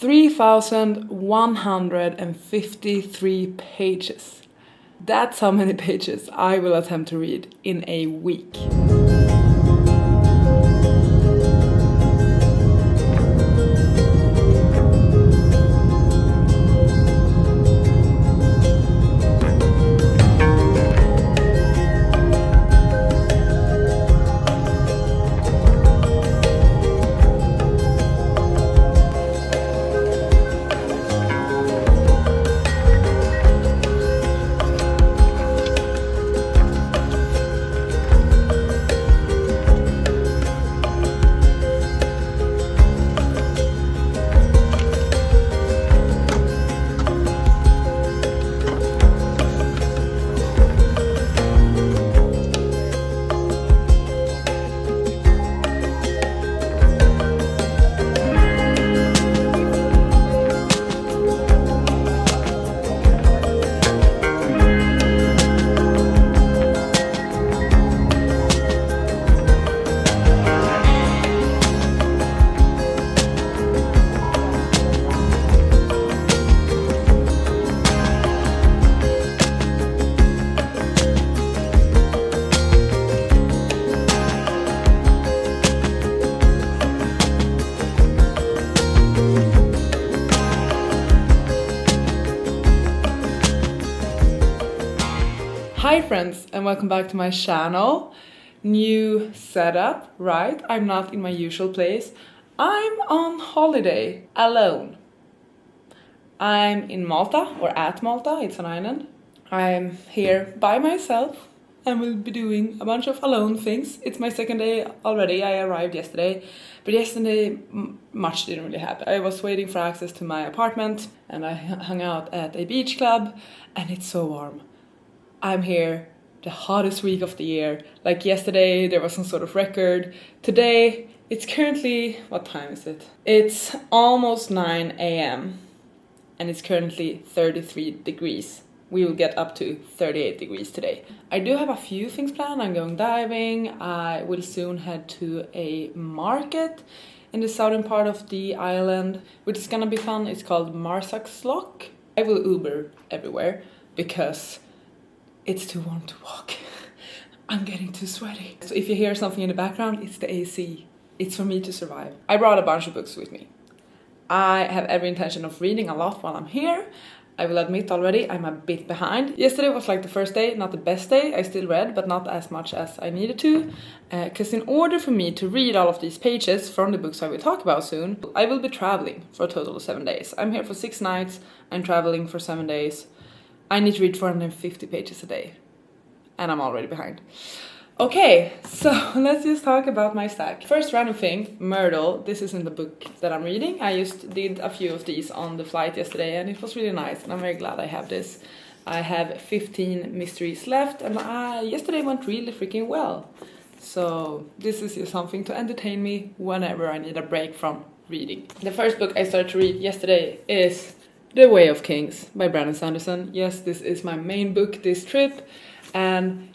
3,153 pages. That's how many pages I will attempt to read in a week. Hi friends, and welcome back to my channel. New setup, right? I'm not in my usual place. I'm on holiday alone. I'm in Malta, or at Malta, it's an island. I'm here by myself and will be doing a bunch of alone things. It's my second day already. I arrived yesterday, but yesterday much didn't really happen. I was waiting for access to my apartment and I hung out at a beach club, and it's so warm. I'm here the hottest week of the year. Like yesterday there was some sort of record. Today it's currently, what time is it? It's almost 9 a.m. and it's currently 33 degrees. We will get up to 38 degrees today. I do have a few things planned. I'm going diving. I will soon head to a market in the southern part of the island, which is gonna be fun. It's called Marsaxlock. I will Uber everywhere because it's too warm to walk. I'm getting too sweaty. So if you hear something in the background, it's the AC. It's for me to survive. I brought a bunch of books with me. I have every intention of reading a lot while I'm here. I will admit already, I'm a bit behind. Yesterday was like the first day, not the best day. I still read, but not as much as I needed to. Because in order for me to read all of these pages from the books I will talk about soon, I will be traveling for a total of 7 days. I'm here for 6 nights. I'm traveling for 7 days. I need to read 450 pages a day, and I'm already behind. Okay, so let's just talk about my stack. First random thing, Myrtle. This isn't the book that I'm reading. I just did a few of these on the flight yesterday, and it was really nice, and I'm very glad I have this. I have 15 mysteries left, and yesterday went really freaking well. So this is just something to entertain me whenever I need a break from reading. The first book I started to read yesterday is The Way of Kings by Brandon Sanderson. Yes, this is my main book this trip, and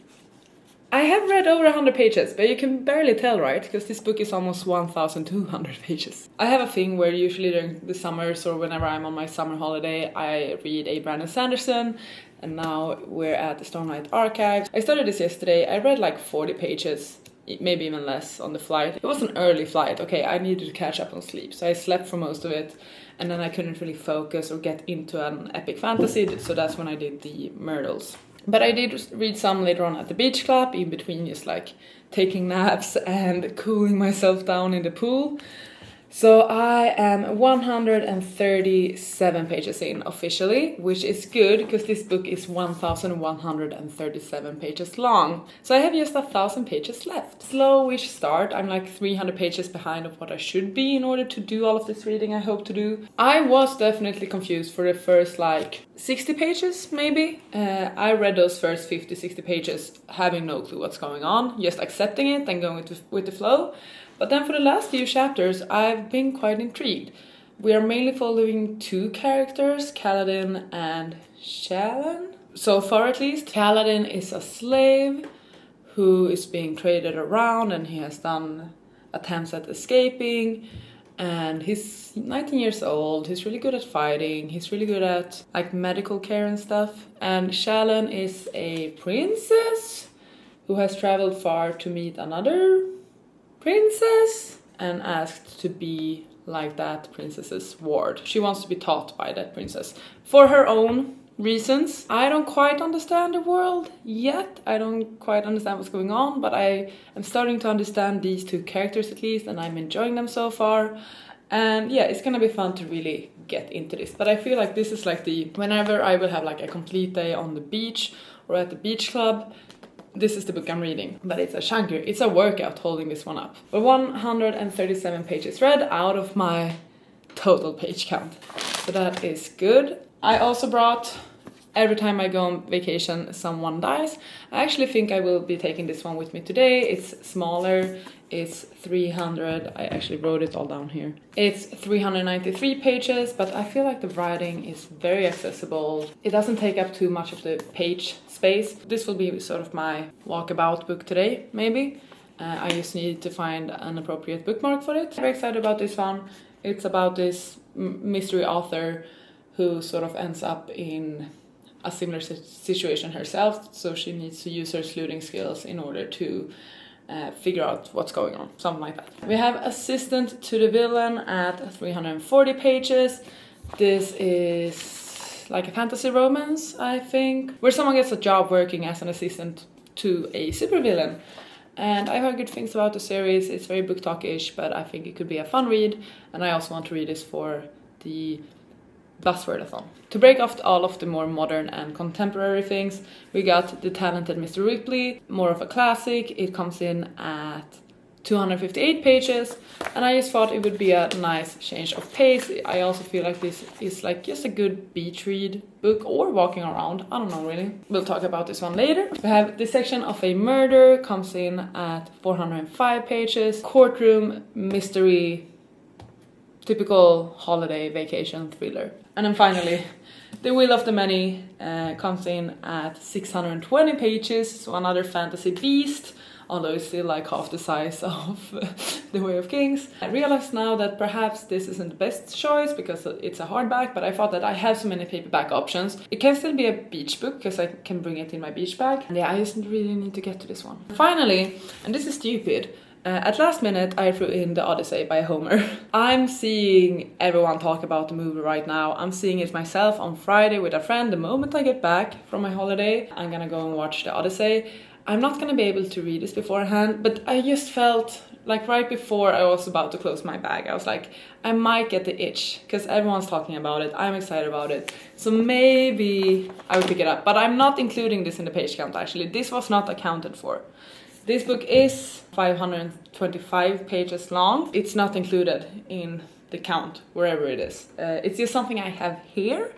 I have read over 100 pages, but you can barely tell, right? Because this book is almost 1,200 pages. I have a thing where usually during the summers or whenever I'm on my summer holiday, I read a Brandon Sanderson, and now we're at the Stormlight Archives. I started this yesterday. I read like 40 pages, maybe even less on the flight. It was an early flight. Okay, I needed to catch up on sleep, so I slept for most of it. And then I couldn't really focus or get into an epic fantasy, so that's when I did the Myrtles. But I did read some later on at the beach club, in between just like taking naps and cooling myself down in the pool. So I am 137 pages in officially, which is good because this book is 1,137 pages long. So I have just 1,000 pages left. Slowish start. I'm like 300 pages behind of what I should be in order to do all of this reading I hope to do. I was definitely confused for the first like 60 pages maybe. I read those first 50-60 pages having no clue what's going on, just accepting it and going with the flow. But then for the last few chapters, I've been quite intrigued. We are mainly following 2 characters, Kaladin and Shallan. So far at least, Kaladin is a slave who is being traded around, and he has done attempts at escaping. And he's 19 years old, he's really good at fighting, he's really good at like medical care and stuff. And Shalon is a princess who has traveled far to meet another princess and asked to be like that princess's ward. She wants to be taught by that princess for her own reasons. I don't quite understand the world yet. I don't quite understand what's going on, but I am starting to understand these two characters at least, and I'm enjoying them so far. And yeah, it's gonna be fun to really get into this. But I feel like this is like whenever I will have like a complete day on the beach or at the beach club, this is the book I'm reading. But it's a chunker, it's a workout holding this one up. But 137 pages read out of my total page count. So that is good. I also brought Every Time I Go on Vacation Someone Dies. I actually think I will be taking this one with me today. It's smaller, it's 300, I actually wrote it all down here. It's 393 pages, but I feel like the writing is very accessible. It doesn't take up too much of the page space. This will be sort of my walkabout book today, maybe. I just need to find an appropriate bookmark for it. I'm very excited about this one. It's about this mystery author who sort of ends up in a similar situation herself, so she needs to use her sleuthing skills in order to figure out what's going on, something like that. We have Assistant to the Villain at 340 pages. This is like a fantasy romance, I think, where someone gets a job working as an assistant to a supervillain. And I've heard good things about the series. It's very book talkish, but I think it could be a fun read, and I also want to read this for the Buzzwordathon. To break off all of the more modern and contemporary things, we got The Talented Mr. Ripley, more of a classic. It comes in at 258 pages, and I just thought it would be a nice change of pace. I also feel like this is like just a good beach read book or walking around. I don't know really. We'll talk about this one later. We have Dissection of a Murder, comes in at 405 pages. Courtroom mystery, typical holiday vacation thriller. And then finally, The Will of the Many comes in at 620 pages, so another fantasy beast, although it's still like half the size of The Way of Kings. I realize now that perhaps this isn't the best choice because it's a hardback, but I thought that I have so many paperback options. It can still be a beach book because I can bring it in my beach bag. And yeah, I just really need to get to this one. Finally, and this is stupid, at last minute, I threw in The Odyssey by Homer. I'm seeing everyone talk about the movie right now. I'm seeing it myself on Friday with a friend. The moment I get back from my holiday, I'm gonna go and watch The Odyssey. I'm not gonna be able to read this beforehand, but I just felt like right before I was about to close my bag, I was like, I might get the itch because everyone's talking about it. I'm excited about it. So maybe I will pick it up, but I'm not including this in the page count actually. This was not accounted for. This book is 525 pages long. It's not included in the count, wherever it is. It's just something I have here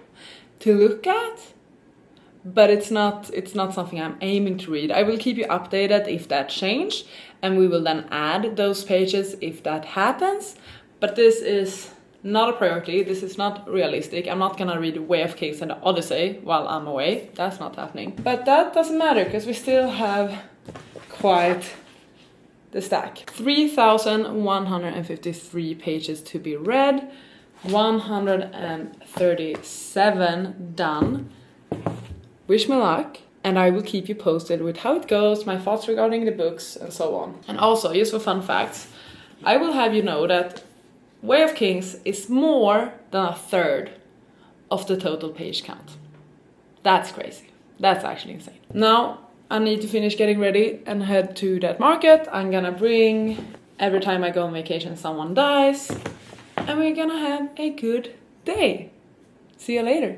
to look at, but it's not something I'm aiming to read. I will keep you updated if that changes, and we will then add those pages if that happens. But this is not a priority. This is not realistic. I'm not gonna read Way of Kings and The Odyssey while I'm away. That's not happening. But that doesn't matter because we still have quite the stack. 3,153 pages to be read, 137 done. Wish me luck, and I will keep you posted with how it goes, my thoughts regarding the books, and so on. And also, just for fun facts, I will have you know that Way of Kings is more than a third of the total page count. That's crazy. That's actually insane. Now, I need to finish getting ready and head to that market. I'm gonna bring Every Time I Go on Vacation Someone Dies, and we're gonna have a good day. See you later.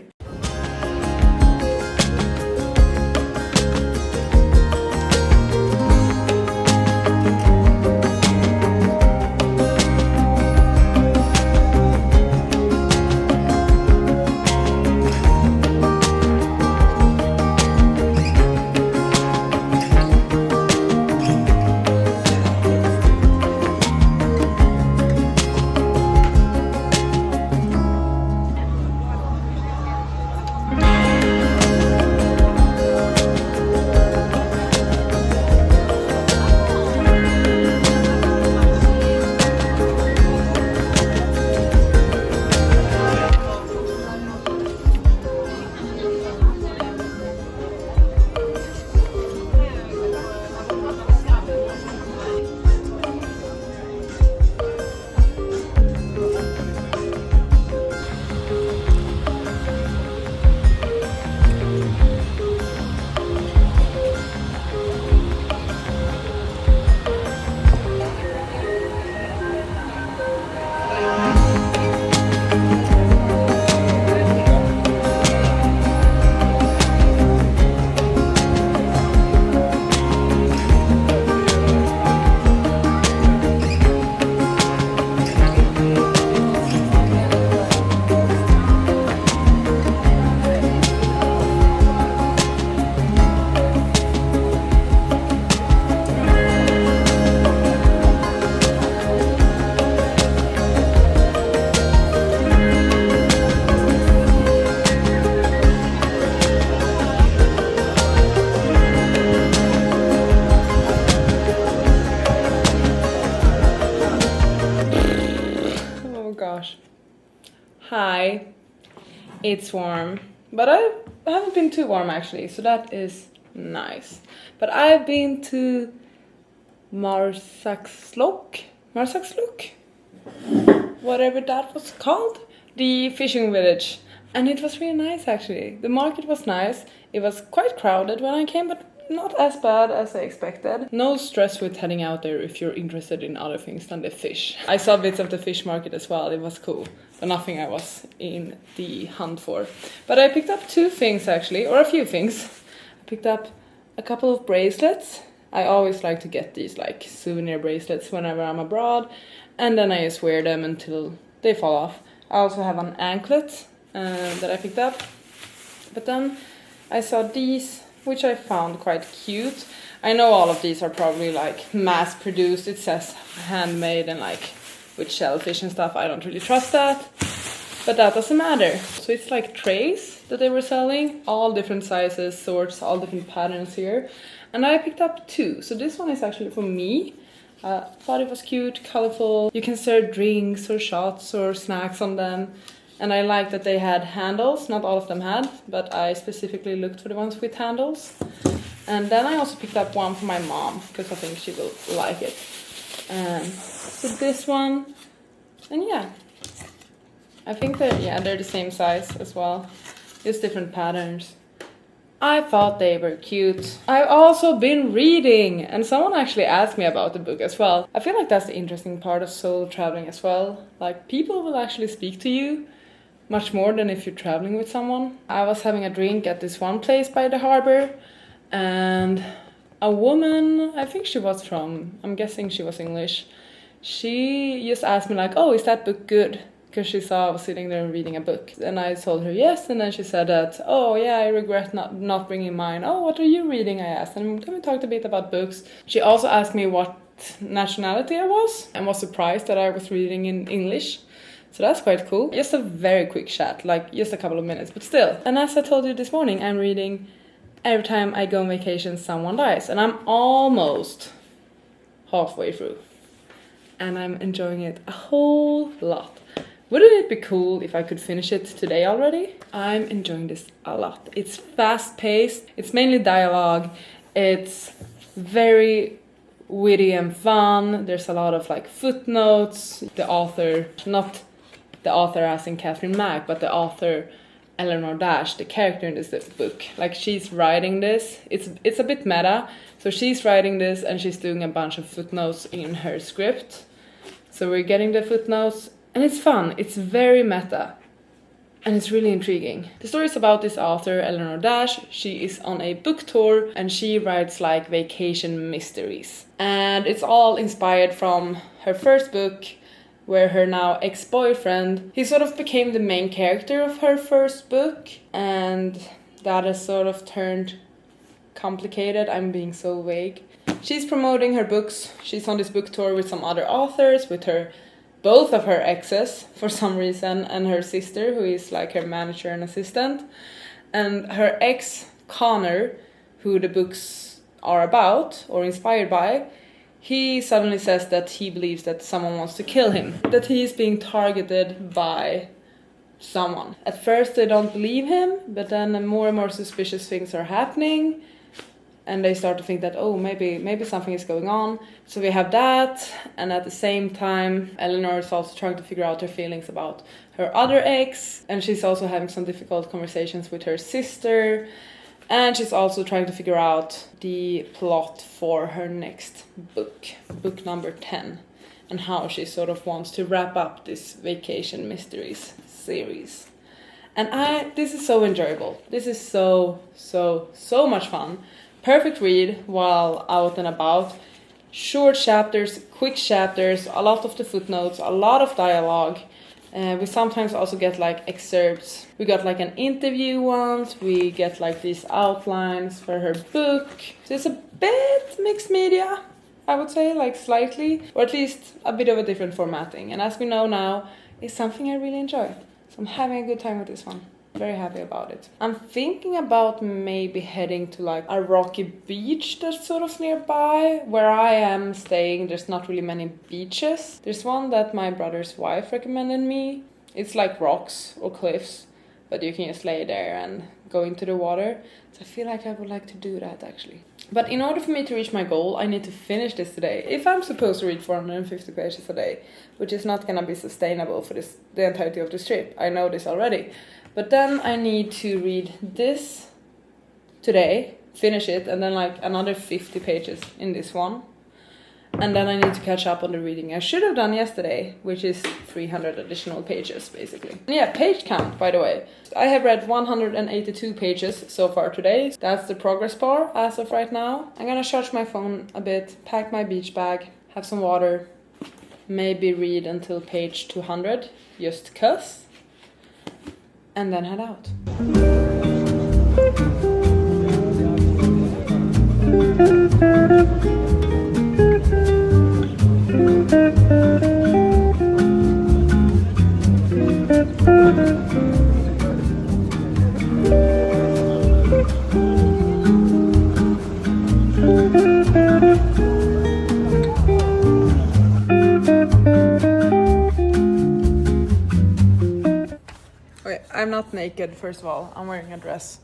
Hi. It's warm, but I haven't been too warm actually, so that is nice. But I've been to Marsaxlock, whatever that was called, the fishing village, and it was really nice actually. The market was nice. It was quite crowded when I came, but not as bad as I expected. No stress with heading out there if you're interested in other things than the fish. I saw bits of the fish market as well. It was cool, but nothing I was in the hunt for. But I picked up two things actually, or a few things. I picked up a couple of bracelets. I always like to get these like souvenir bracelets whenever I'm abroad, and then I just wear them until they fall off. I also have an anklet that I picked up, but then I saw these, which I found quite cute. I know all of these are probably like mass produced. It says handmade and like with shellfish and stuff. I don't really trust that, but that doesn't matter. So it's like trays that they were selling, all different sizes, sorts, all different patterns here. And I picked up two. So this one is actually for me. Thought it was cute, colorful. You can serve drinks or shots or snacks on them. And I like that they had handles. Not all of them had, but I specifically looked for the ones with handles. And then I also picked up one for my mom, because I think she will like it. So this one, and yeah. I think that, yeah, they're the same size as well. Just different patterns. I thought they were cute. I've also been reading, and someone actually asked me about the book as well. I feel like that's the interesting part of solo traveling as well. Like, people will actually speak to you much more than if you're traveling with someone. I was having a drink at this one place by the harbor, and a woman, I think she was I'm guessing she was English, she just asked me like, oh, is that book good? Because she saw I was sitting there reading a book. And I told her yes, and then she said that, oh yeah, I regret not bringing mine. Oh, what are you reading, I asked. And then we talked a bit about books. She also asked me what nationality I was, and was surprised that I was reading in English. So that's quite cool. Just a very quick chat, like just a couple of minutes, but still. And as I told you this morning, I'm reading Every Time I Go on Vacation Someone Dies. And I'm almost halfway through. And I'm enjoying it a whole lot. Wouldn't it be cool if I could finish it today already? I'm enjoying this a lot. It's fast-paced. It's mainly dialogue. It's very witty and fun. There's a lot of like footnotes. The author, not the author as in Catherine Mack, but the author Eleanor Dash, the character in this book. Like, she's writing this. It's a bit meta. So she's writing this and she's doing a bunch of footnotes in her script. So we're getting the footnotes, and it's fun. It's very meta. And it's really intriguing. The story is about this author, Eleanor Dash. She is on a book tour and she writes like vacation mysteries. And it's all inspired from her first book, where her now ex-boyfriend, he sort of became the main character of her first book. And that has sort of turned complicated. I'm being so vague. She's promoting her books. She's on this book tour with some other authors, with both of her exes for some reason, and her sister, who is like her manager and assistant. And her ex, Connor, who the books are about or inspired by, he suddenly says that he believes that someone wants to kill him, that he is being targeted by someone. At first they don't believe him, but then more and more suspicious things are happening. And they start to think that, oh, maybe something is going on. So we have that. And at the same time, Eleanor is also trying to figure out her feelings about her other ex. And she's also having some difficult conversations with her sister. And she's also trying to figure out the plot for her next book, book number 10. And how she sort of wants to wrap up this Vacation Mysteries series. And this is so enjoyable. This is so much fun. Perfect read while out and about. Short chapters, quick chapters, a lot of the footnotes, a lot of dialogue. We sometimes also get like excerpts. We got like an interview once. We get like these outlines for her book. So it's a bit mixed media, I would say, like slightly, or at least a bit of a different formatting. And as we know now, it's something I really enjoy. So I'm having a good time with this one. Very happy about it. I'm thinking about maybe heading to like a rocky beach that's sort of nearby. Where I am staying, there's not really many beaches. There's one that my brother's wife recommended me, It's like rocks or cliffs, but you can just lay there and go into the water. So I feel like I would like to do that actually. But in order for me to reach my goal, I need to finish this today. If I'm supposed to read 450 pages a day, which is not gonna be sustainable for the entirety of this trip, I know this already. But then I need to read this today, finish it, and then like another 50 pages in this one. And then I need to catch up on the reading I should have done yesterday, which is 300 additional pages, basically. And yeah, page count, by the way. I have read 182 pages so far today. That's the progress bar as of right now. I'm gonna charge my phone a bit, pack my beach bag, have some water, maybe read until page 200, just 'cause, and then head out. Okay, I'm not naked, first of all. I'm wearing a dress.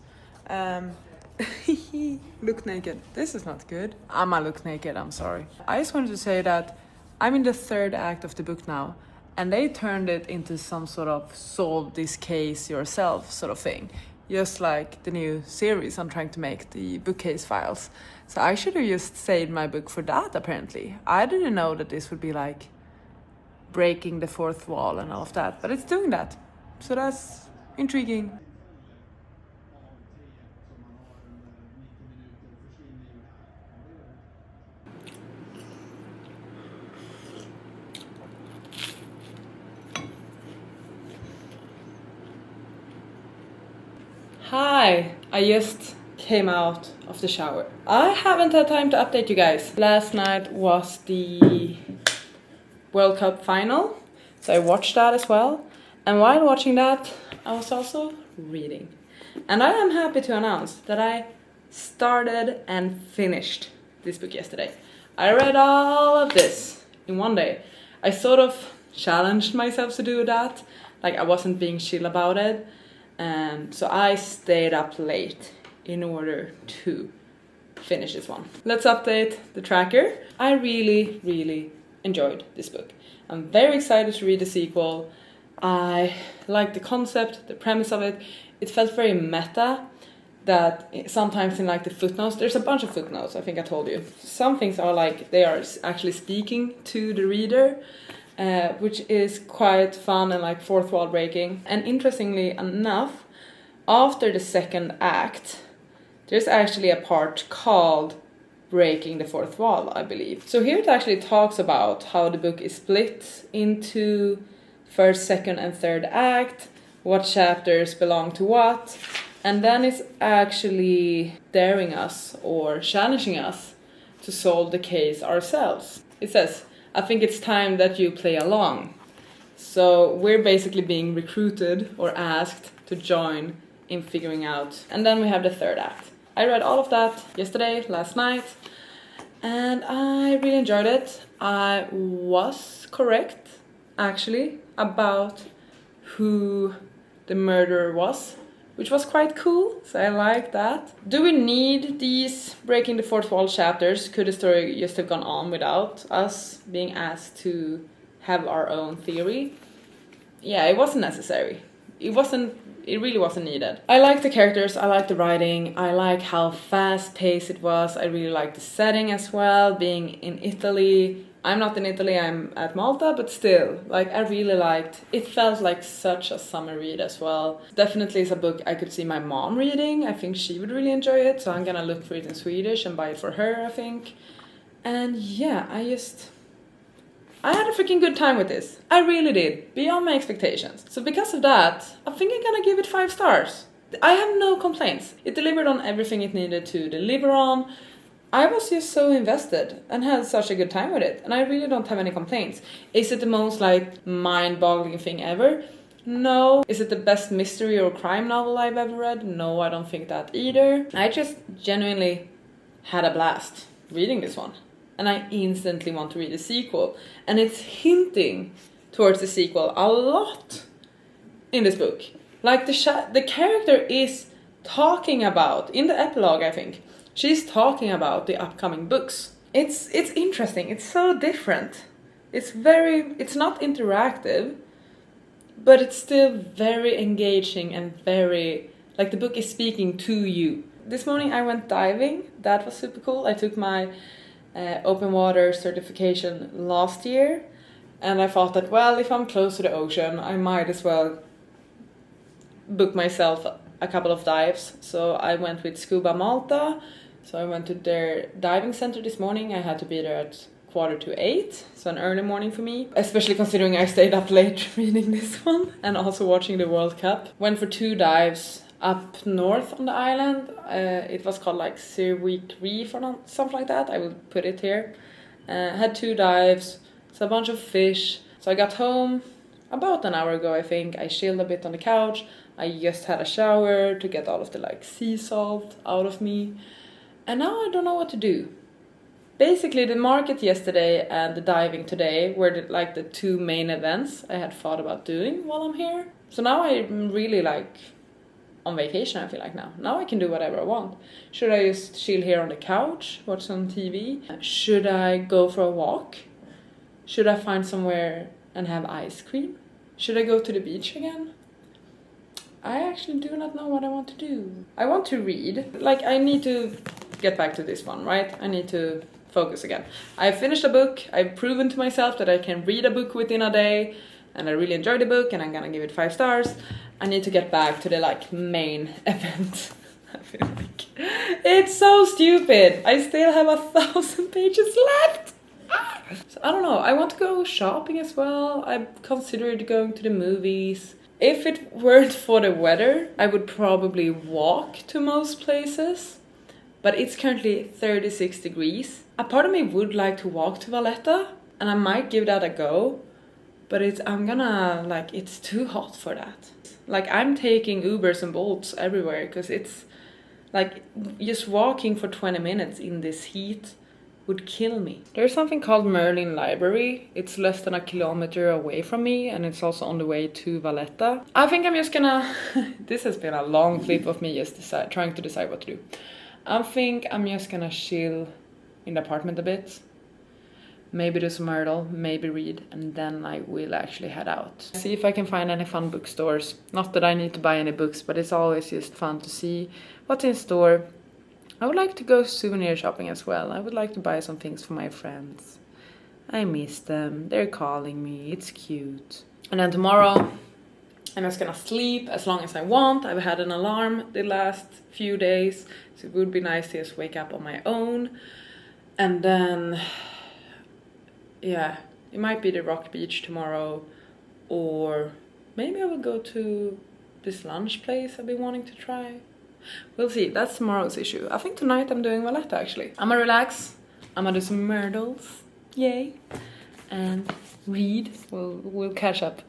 Look naked. This is not good. I'ma look naked, I'm sorry. I just wanted to say that I'm in the third act of the book now, and they turned it into some sort of solve this case yourself sort of thing. Just like the new series I'm trying to make, the bookcase files. So I should have just saved my book for that, apparently. I didn't know that this would be like breaking the fourth wall and all of that, but it's doing that. So that's intriguing. Hi, I just came out of the shower. I haven't had time to update you guys. Last night was the World Cup final, so I watched that as well. And while watching that, I was also reading. And I am happy to announce that I started and finished this book yesterday. I read all of this in one day. I sort of challenged myself to do that, like I wasn't being chill about it. So I stayed up late in order to finish this one. Let's update the tracker. I really enjoyed this book. I'm very excited to read the sequel. I like the concept, the premise of it. It felt very meta, that sometimes in like the footnotes, there's a bunch of footnotes, I think I told you. Some things are like they are actually speaking to the reader, which is quite fun and like fourth wall breaking. And interestingly enough, after the second act, there's actually a part called Breaking the Fourth Wall, I believe. So here it actually talks about how the book is split into first, second, and third act, what chapters belong to what, and then it's actually daring us or challenging us to solve the case ourselves. It says, I think it's time that you play along. So we're basically being recruited or asked to join in figuring out. And then we have the third act. I read all of that yesterday, last night, and I really enjoyed it. I was correct, actually, about who the murderer was, which was quite cool, so I like that. Do we need these breaking the fourth wall chapters? Could the story just have gone on without us being asked to have our own theory? Yeah, it wasn't necessary. It really wasn't needed. I like the characters, I like the writing, I like how fast-paced it was, I really like the setting as well, being in Italy. I'm not in Italy, I'm at Malta, but still, like I really liked, it felt like such a summer read as well. Definitely is a book I could see my mom reading, I think she would really enjoy it, so I'm gonna look for it in Swedish and buy it for her, I think. And yeah, I had a freaking good time with this. I really did, beyond my expectations. So because of that, I think I'm gonna give it 5 stars. I have no complaints. It delivered on everything it needed to deliver on. I was just so invested and had such a good time with it, and I really don't have any complaints. Is it the most like mind-boggling thing ever? No. Is it the best mystery or crime novel I've ever read? No, I don't think that either. I just genuinely had a blast reading this one, and I instantly want to read the sequel, and it's hinting towards the sequel a lot. in this book. Like the character is talking about, in the epilogue I think, she's talking about the upcoming books. It's interesting, it's so different. It's not interactive, but it's still very engaging and very, like the book is speaking to you. This morning I went diving, that was super cool. I took my open water certification last year, and I thought that, well, if I'm close to the ocean, I might as well book myself a couple of dives. So I went with Scuba Malta, so I went to their diving center this morning. I had to be there at 7:45, so an early morning for me, especially considering I stayed up late reading this one and also watching the World Cup. Went for 2 dives up north on the island. It was called like Sirwick Reef or something like that. I will put it here. Had 2 dives, so a bunch of fish. So I got home about an hour ago, I think. I chilled a bit on the couch. I just had a shower to get all of the like sea salt out of me. And now I don't know what to do. Basically, the market yesterday and the diving today were the 2 main events I had thought about doing while I'm here. So now I'm really like on vacation, I feel like now. Now I can do whatever I want. Should I just chill here on the couch, watch some TV? Should I go for a walk? Should I find somewhere and have ice cream? Should I go to the beach again? I actually do not know what I want to do. I want to read. Like, I need to get back to this one, right? I need to focus again. I finished a book. I've proven to myself that I can read a book within a day, and I really enjoyed the book, and I'm gonna give it 5 stars. I need to get back to the like main event. I feel like it's so stupid. I still have 1,000 pages left. So I don't know. I want to go shopping as well. I considered going to the movies. If it weren't for the weather, I would probably walk to most places. But it's currently 36 degrees. A part of me would like to walk to Valletta, and I might give that a go. But it's too hot for that. Like, I'm taking Ubers and Bolts everywhere, because it's like just walking for 20 minutes in this heat would kill me. There's something called Merlin Library. It's less than 1 kilometer away from me, and it's also on the way to Valletta. I think I'm just gonna... This has been a long clip of me just trying to decide what to do. I think I'm just gonna chill in the apartment a bit. Maybe do some Myrtle, maybe read, and then I will actually head out. See if I can find any fun bookstores. Not that I need to buy any books, but it's always just fun to see what's in store. I would like to go souvenir shopping as well. I would like to buy some things for my friends. I miss them. They're calling me. It's cute. And then tomorrow, I'm just gonna sleep as long as I want. I've had an alarm the last few days, so it would be nice to just wake up on my own. And then, yeah, it might be the Rock Beach tomorrow, or maybe I will go to this lunch place I've been wanting to try. We'll see, that's tomorrow's issue. I think tonight I'm doing Valletta actually. I'm gonna relax, I'm gonna do some Myrtles, yay, and read. We'll catch up.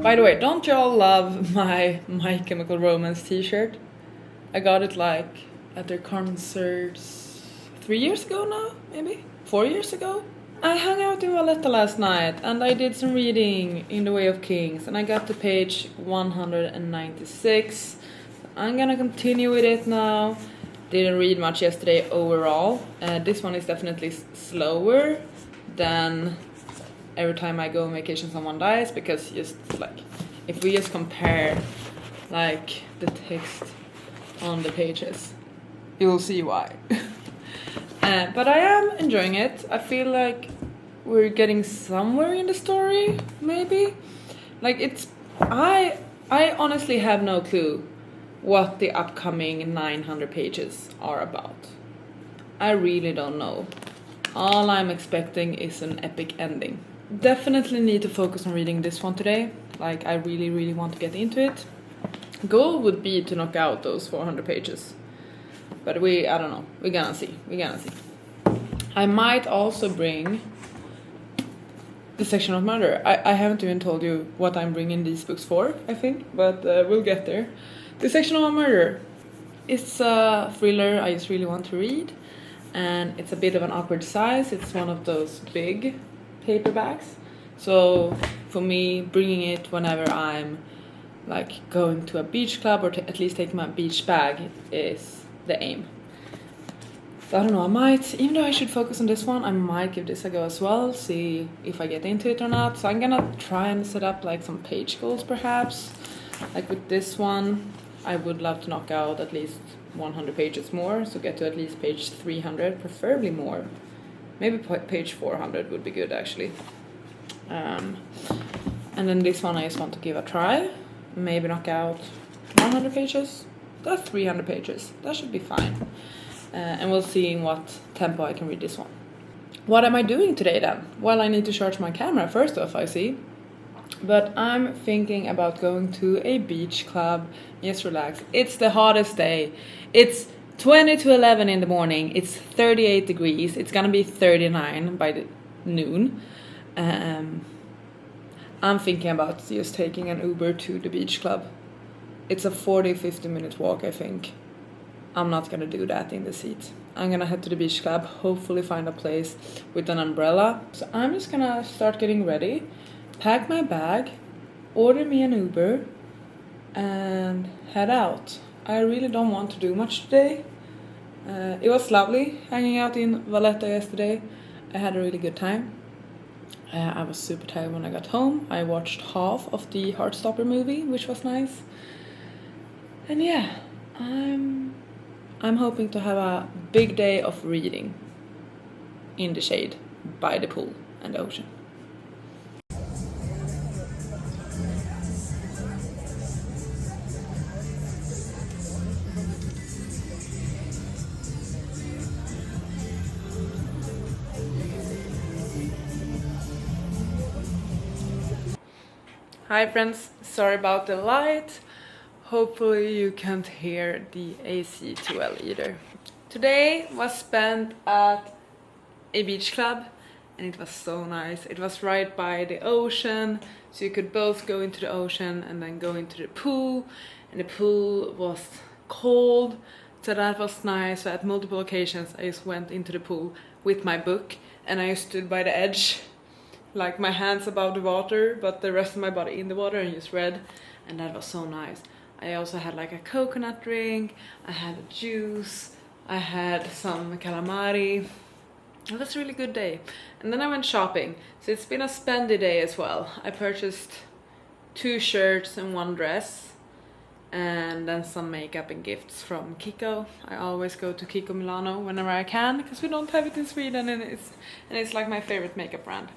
By the way, don't y'all love my My Chemical Romance t-shirt? I got it like at their concerts 3 years ago now, maybe? 4 years ago? I hung out in Valletta last night and I did some reading in The Way of Kings and I got to page 196. I'm gonna continue with it now. Didn't read much yesterday overall. This one is definitely slower than every time I go on vacation someone dies, because just like if we just compare like the text on the pages, you will see why. But I am enjoying it. I feel like we're getting somewhere in the story, maybe. Like I honestly have no clue what the upcoming 900 pages are about. I really don't know. All I'm expecting is an epic ending. Definitely need to focus on reading this one today. Like, I really want to get into it. Goal would be to knock out those 400 pages. But I don't know. We're gonna see. I might also bring the section of murder. I haven't even told you what I'm bringing these books for, I think. But we'll get there. The section of murder. It's a thriller I just really want to read. And it's a bit of an awkward size. It's one of those big paperbacks. So for me, bringing it whenever I'm like going to a beach club, or at least take my beach bag, is the aim. So I don't know, I might, even though I should focus on this one, I might give this a go as well, see if I get into it or not. So I'm gonna try and set up like some page goals perhaps. Like with this one, I would love to knock out at least 100 pages more, so get to at least page 300, preferably more. Maybe page 400 would be good actually. And then this one I just want to give a try. Maybe knock out 100 pages. That's 300 pages. That should be fine. And we'll see in what tempo I can read this one. What am I doing today then? Well, I need to charge my camera first off, I see. But I'm thinking about going to a beach club. Just relax. It's the hottest day. It's 20 to 11 in the morning. It's 38 degrees. It's gonna be 39 by the noon. I'm thinking about just taking an Uber to the beach club. It's a 40-50 minute walk, I think. I'm not gonna do that in the seat. I'm gonna head to the beach club, hopefully find a place with an umbrella. So I'm just gonna start getting ready, pack my bag, order me an Uber, and head out. I really don't want to do much today. It was lovely hanging out in Valletta yesterday. I had a really good time. I was super tired when I got home. I watched half of the Heartstopper movie, which was nice. And yeah, I'm hoping to have a big day of reading in the shade by the pool and the ocean. Hi friends, sorry about the light. Hopefully you can't hear the AC too well either. Today was spent at a beach club and it was so nice. It was right by the ocean, so you could both go into the ocean and then go into the pool. And the pool was cold, so that was nice. So at multiple occasions I just went into the pool with my book and I stood by the edge, like my hands above the water but the rest of my body in the water, and just read, and that was so nice. I also had like a coconut drink, I had a juice, I had some calamari. It was a really good day. And then I went shopping, so it's been a spendy day as well. I purchased 2 shirts and 1 dress, and then some makeup and gifts from Kiko. I always go to Kiko Milano whenever I can, because we don't have it in Sweden, and it's like my favorite makeup brand.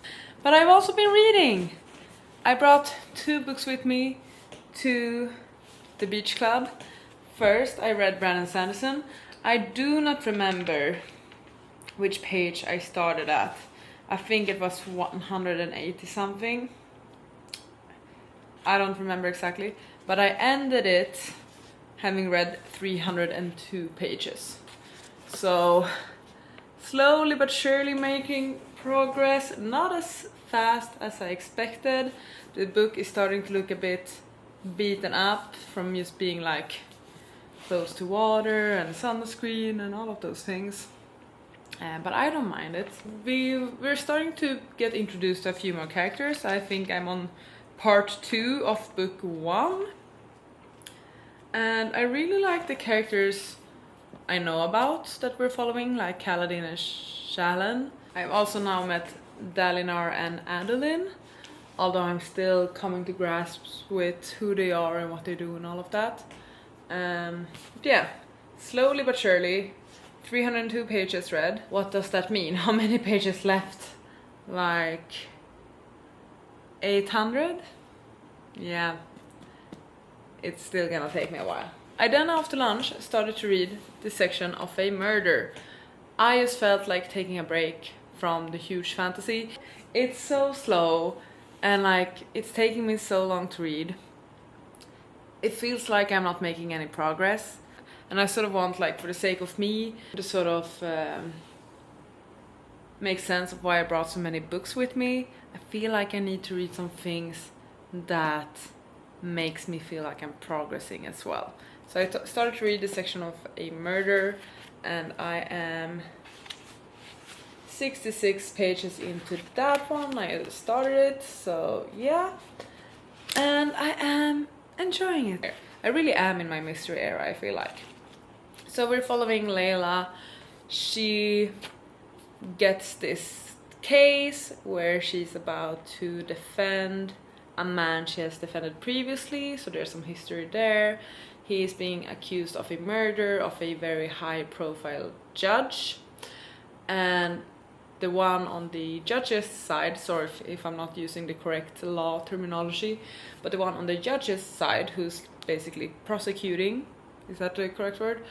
But I've also been reading. I brought 2 books with me to the beach club. First I read Brandon Sanderson. I do not remember which page I started at. I think it was 180 something. I don't remember exactly, but I ended it having read 302 pages. So slowly but surely making progress, not as fast as I expected. The book is starting to look a bit beaten up from just being like close to water and sunscreen and all of those things. But I don't mind it. We're starting to get introduced to a few more characters. I think I'm on part 2 of book 1. And I really like the characters I know about that we're following, like Kaladin and Shallan. I've also now met Dalinar and Adeline, although I'm still coming to grasps with who they are and what they do and all of that. Yeah, slowly but surely, 302 pages read. What does that mean? How many pages left? Like 800? Yeah, it's still gonna take me a while. I then after lunch started to read this section of a murder. I just felt like taking a break from the huge fantasy. It's so slow and like it's taking me so long to read. It feels like I'm not making any progress, and I sort of want, like, for the sake of me, to sort of make sense of why I brought so many books with me. I feel like I need to read some things that makes me feel like I'm progressing as well. So I started to read this section of a murder, and I am 66 pages into that one. I started it, so yeah, and I am enjoying it. I really am in my mystery era, I feel like. So we're following Layla. She gets this case where she's about to defend a man she has defended previously, so there's some history there. He is being accused of a murder of a very high profile judge, and the one on the judge's side, sorry if I'm not using the correct law terminology, but the one on the judge's side who's basically prosecuting, is that the correct word?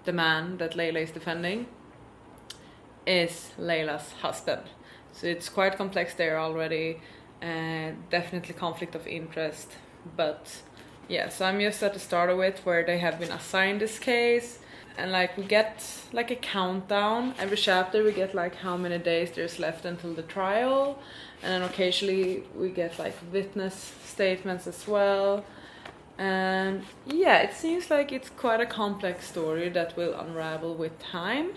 The man that Layla is defending is Layla's husband. So it's quite complex there already, definitely conflict of interest, but yeah, so I'm just at the start of it where they have been assigned this case, and like we get like a countdown. Every chapter we get like how many days there's left until the trial, and then occasionally we get like witness statements as well. And yeah, it seems like it's quite a complex story that will unravel with time,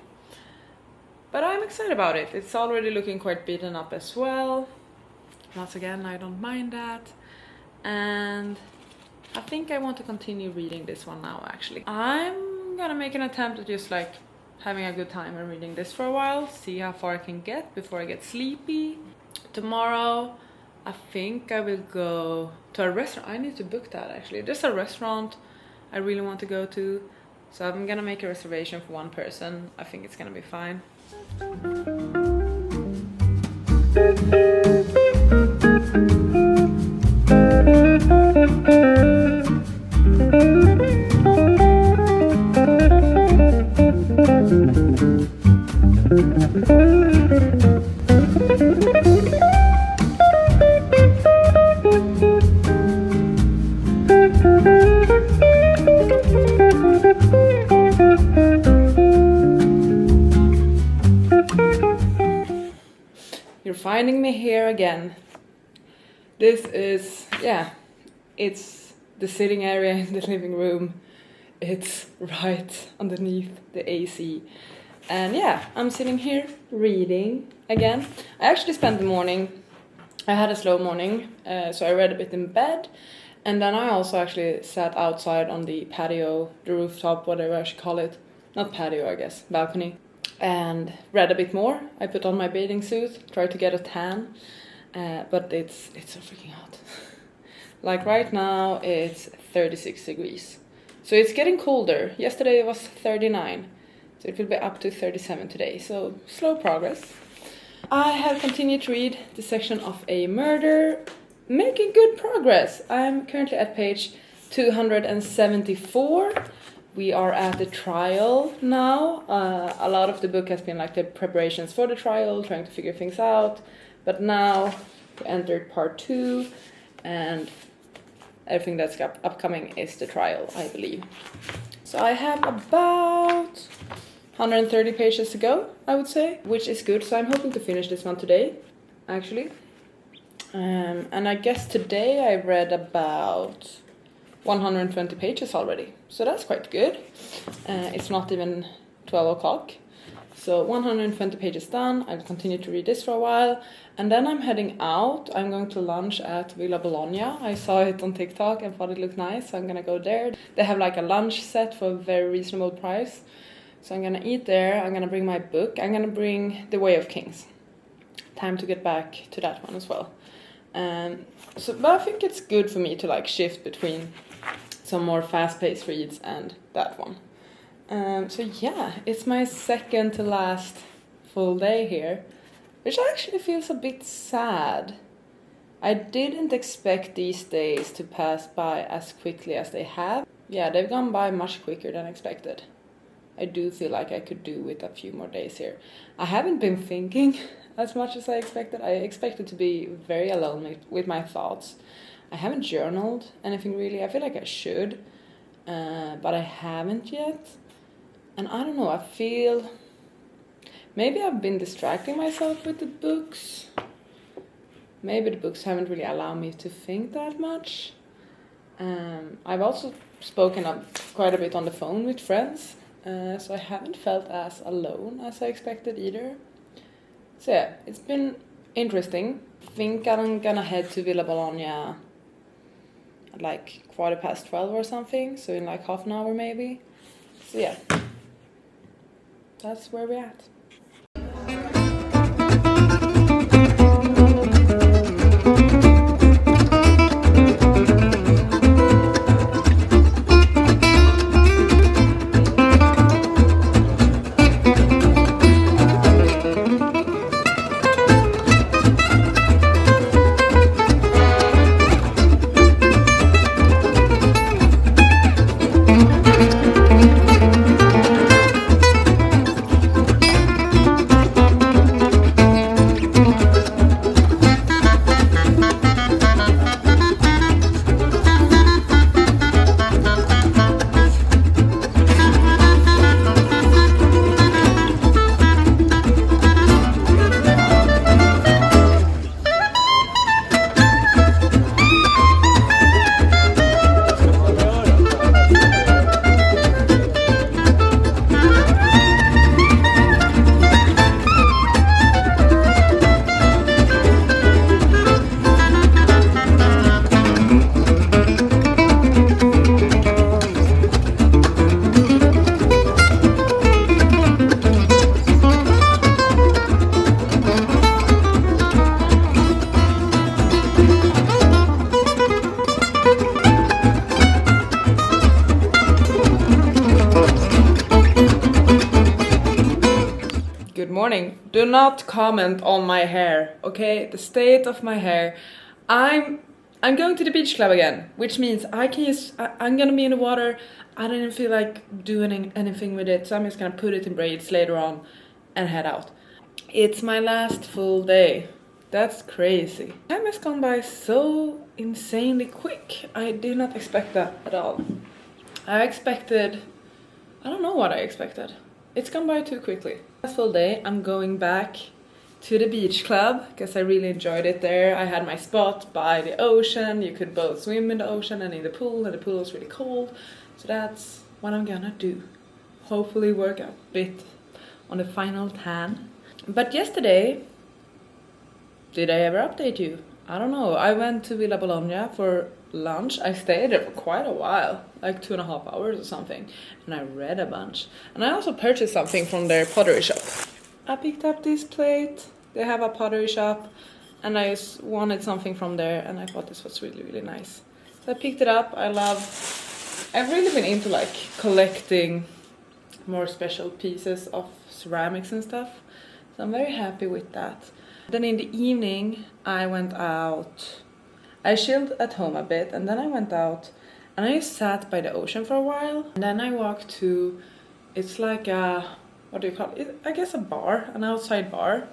but I'm excited about it. It's already looking quite beaten up as well. Once again, I don't mind that, and I think I want to continue reading this one now. Actually, I'm gonna make an attempt at just like having a good time and reading this for a while, see how far I can get before I get sleepy. Tomorrow I think I will go to a restaurant. I need to book that actually. There's a restaurant I really want to go to, so I'm gonna make a reservation for one person. I think it's gonna be fine. You're finding me here again. This is, yeah, it's the sitting area in the living room. It's right underneath the AC. And yeah, I'm sitting here reading again. I actually spent the morning, I had a slow morning, so I read a bit in bed. And then I also actually sat outside on the patio, the rooftop, whatever I should call it. Not patio, I guess, balcony. And read a bit more. I put on my bathing suit, tried to get a tan, but it's so freaking hot. Like right now it's 36 degrees. So it's getting colder. Yesterday it was 39. So it will be up to 37 today. So slow progress. I have continued to read the section of a murder, making good progress. I'm currently at page 274. We are at the trial now. A lot of the book has been like the preparations for the trial, trying to figure things out. But now we entered part 2, and everything that's upcoming is the trial, I believe. So I have about 130 pages to go, I would say, which is good. So I'm hoping to finish this one today, actually. And I guess today I read about 120 pages already, so that's quite good. It's not even 12 o'clock, so 120 pages done. I'll continue to read this for a while, and then I'm heading out. I'm going to lunch at Villa Bologna. I saw it on TikTok and thought it looked nice, so I'm gonna go there. They have like a lunch set for a very reasonable price, So I'm gonna eat there, I'm gonna bring my book, I'm gonna bring The Way of Kings. Time to get back to that one as well. But I think it's good for me to like shift between some more fast-paced reads and that one. So yeah, it's my second to last full day here, which actually feels a bit sad. I didn't expect these days to pass by as quickly as they have. Yeah, they've gone by much quicker than expected. I do feel like I could do with a few more days here. I haven't been thinking as much as I expected. I expected to be very alone with my thoughts. I haven't journaled anything really. I feel like I should, but I haven't yet. And I don't know, I feel maybe I've been distracting myself with the books. Maybe the books haven't really allowed me to think that much. I've also spoken up quite a bit on the phone with friends, so I haven't felt as alone as I expected either. So yeah, it's been interesting. I think I'm gonna head to Villa Bologna at like 12:15 or something, so in like half an hour maybe. So yeah, that's where we're at. Good morning. Do not comment on my hair, okay? The state of my hair. I'm going to the beach club again, which means I'm gonna be in the water. I didn't feel like doing anything with it, so I'm just gonna put it in braids later on and head out. It's my last full day. That's crazy. Time has gone by so insanely quick. I did not expect that at all. I don't know what I expected. It's gone by too quickly. Last full day, I'm going back to the beach club because I really enjoyed it there. I had my spot by the ocean. You could both swim in the ocean and in the pool, and the pool was really cold. So that's what I'm gonna do. Hopefully work a bit on the final tan. But yesterday, did I ever update you? I don't know. I went to Villa Bologna for lunch. I stayed there for quite a while, like 2.5 hours or something, and I read a bunch. And I also purchased something from their pottery shop. I picked up this plate. They have a pottery shop, and I just wanted something from there, and I thought this was really, really nice. So I picked it up. I've really been into like collecting more special pieces of ceramics and stuff, so I'm very happy with that. Then in the evening, I went out. I chilled at home a bit, and then I went out and I just sat by the ocean for a while. And then I walked to, it's like a, what do you call it? I guess a bar, an outside bar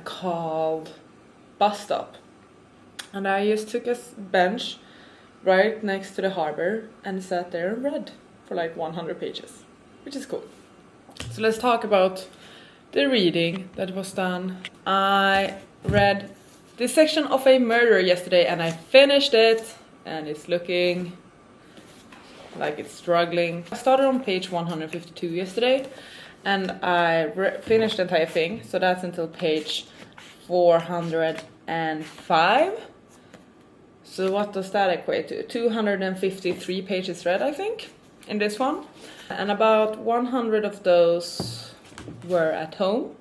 called Bus Stop. And I just took a bench right next to the harbor and sat there and read for like 100 pages, which is cool. So let's talk about the reading that was done. I read this section of A Murder yesterday and I finished it, and it's looking like it's struggling. I started on page 152 yesterday and I finished the entire thing, so that's until page 405. So what does that equate to? 253 pages read, I think. in this one. And about 100 of those were at home.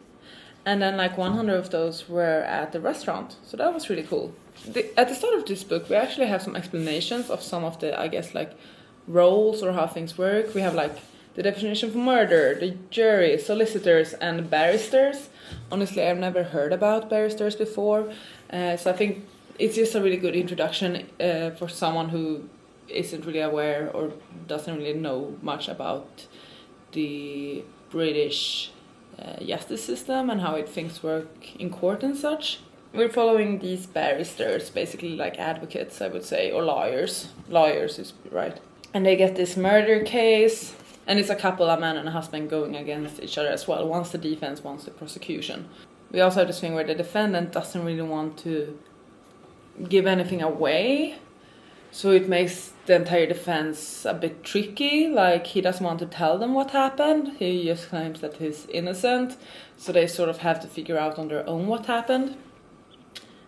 And then like 100 of those were at the restaurant. So that was really cool. At the start of this book, we actually have some explanations of some of the, I guess, like roles or how things work. We have like the definition for murder, the jury, solicitors, and barristers. Honestly, I've never heard about barristers before. So I think it's just a really good introduction for someone who isn't really aware or doesn't really know much about the British justice system and how things work in court and such. We're following these barristers, basically like advocates, I would say, or lawyers. Lawyers is right. And they get this murder case, and it's a couple, a man and a husband, going against each other as well. One's the defense, one's the prosecution. We also have this thing where the defendant doesn't really want to give anything away, so it makes the entire defense a bit tricky. Like, he doesn't want to tell them what happened. He just claims that he's innocent, so they sort of have to figure out on their own what happened.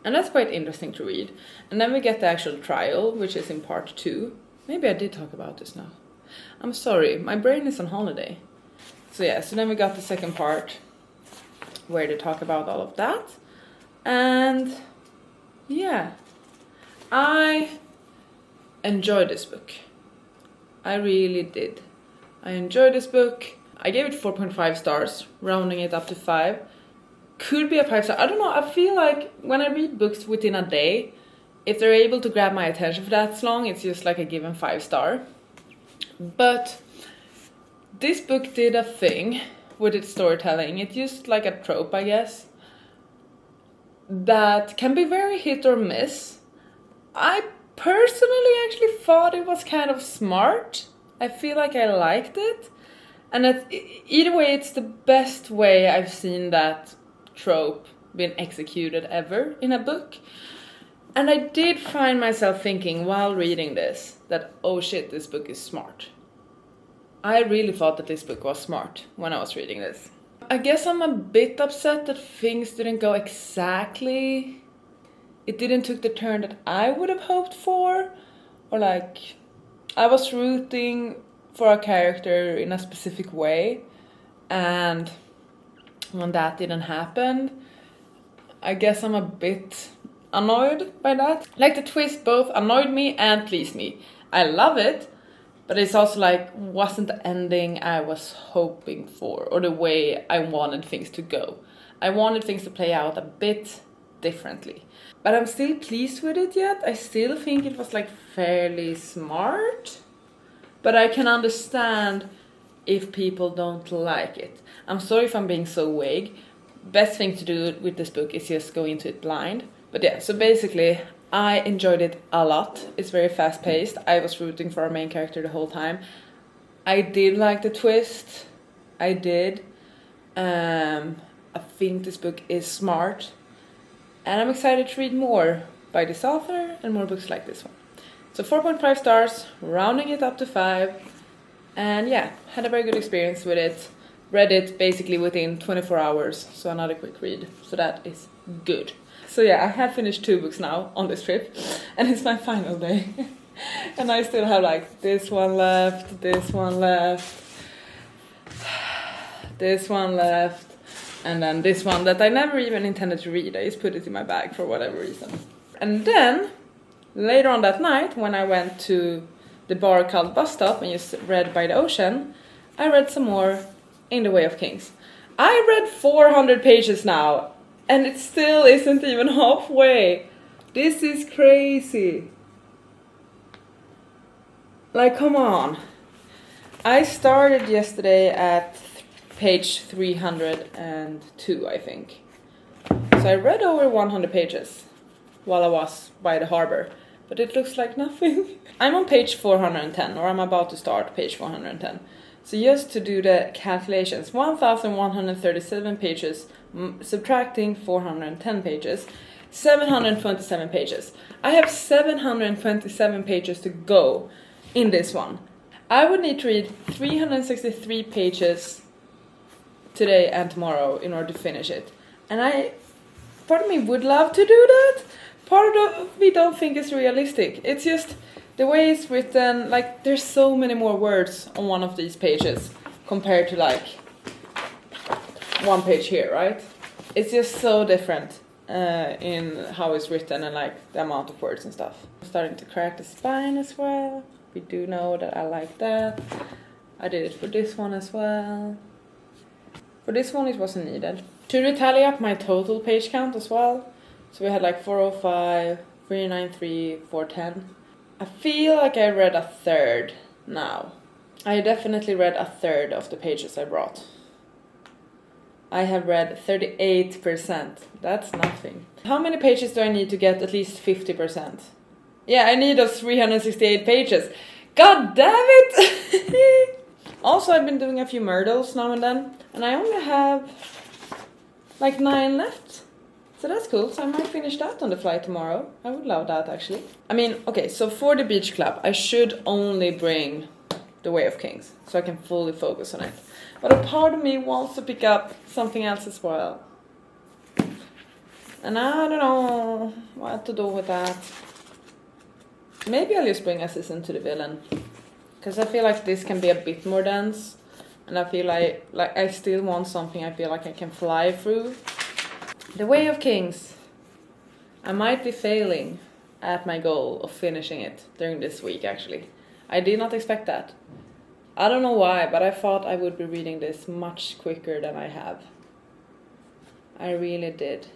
And that's quite interesting to read. And then we get the actual trial, which is in part 2. Maybe I did talk about this now. I'm sorry, my brain is on holiday. So yeah, so then we got the second part where they talk about all of that. And yeah, I enjoyed this book. I really did. I enjoyed this book. I gave it 4.5 stars, rounding it up to 5. Could be a 5-star. I don't know, I feel like when I read books within a day, if they're able to grab my attention for that long, it's just like a given 5-star. But this book did a thing with its storytelling. It used like a trope, I guess, that can be very hit or miss. I personally actually thought it was kind of smart. I feel like I liked it. And either way, it's the best way I've seen that trope been executed ever in a book. And I did find myself thinking while reading this that, oh shit, this book is smart. I really thought that this book was smart when I was reading this. I guess I'm a bit upset that things didn't go exactly... It didn't took the turn that I would have hoped for. Or like, I was rooting for a character in a specific way. And when that didn't happen, I guess I'm a bit annoyed by that. Like, the twist both annoyed me and pleased me. I love it, but it's also like, wasn't the ending I was hoping for, or the way I wanted things to go. I wanted things to play out a bit differently. But I'm still pleased with it yet. I still think it was like fairly smart. But I can understand if people don't like it. I'm sorry if I'm being so vague. Best thing to do with this book is just go into it blind. But yeah, so basically, I enjoyed it a lot. It's very fast paced. I was rooting for our main character the whole time. I did like the twist. I did. I think this book is smart. And I'm excited to read more by this author and more books like this one. So 4.5 stars, rounding it up to 5. And yeah, had a very good experience with it. Read it basically within 24 hours, so another quick read. So that is good. So yeah, I have finished 2 books now on this trip, and it's my final day. And I still have like this one left, this one left, this one left, and then this one that I never even intended to read. I just put it in my bag for whatever reason. And then, later on that night, when I went to the bar called Bus Stop and just read by the ocean, I read some more in The Way of Kings. I read 400 pages now, and it still isn't even halfway. This is crazy. Like, come on. I started yesterday at page 302, I think. So I read over 100 pages while I was by the harbor, but it looks like nothing. I'm on page 410, or I'm about to start page 410. So just to do the calculations, 1,137 pages, subtracting 410 pages, 727 pages. I have 727 pages to go in this one. I would need to read 363 pages today and tomorrow in order to finish it. And part of me would love to do that. Part of me don't think it's realistic. It's just The way it's written, like there's so many more words on one of these pages compared to like one page here, right? It's just so different in how it's written and like the amount of words and stuff. I'm starting to crack the spine as well. We do know that I like that. I did it for this one as well. For this one it wasn't needed. Should we tally up my total page count as well? So we had like 405, 393, 410. I feel like I read a third now. I definitely read a third of the pages I brought. I have read 38%. That's nothing. How many pages do I need to get at least 50%? Yeah, I need those 368 pages. God damn it! Also, I've been doing a few Myrtles now and then, and I only have like 9 left. So that's cool. So I might finish that on the flight tomorrow. I would love that actually. I mean, okay, so for the beach club, I should only bring The Way of Kings so I can fully focus on it. But a part of me wants to pick up something else as well. And I don't know what to do with that. Maybe I'll just bring Assistant to the Villain. Because I feel like this can be a bit more dense. And I feel like I still want something I feel like I can fly through. The Way of Kings. I might be failing at my goal of finishing it during this week actually. I did not expect that. I don't know why, but I thought I would be reading this much quicker than I have. I really did.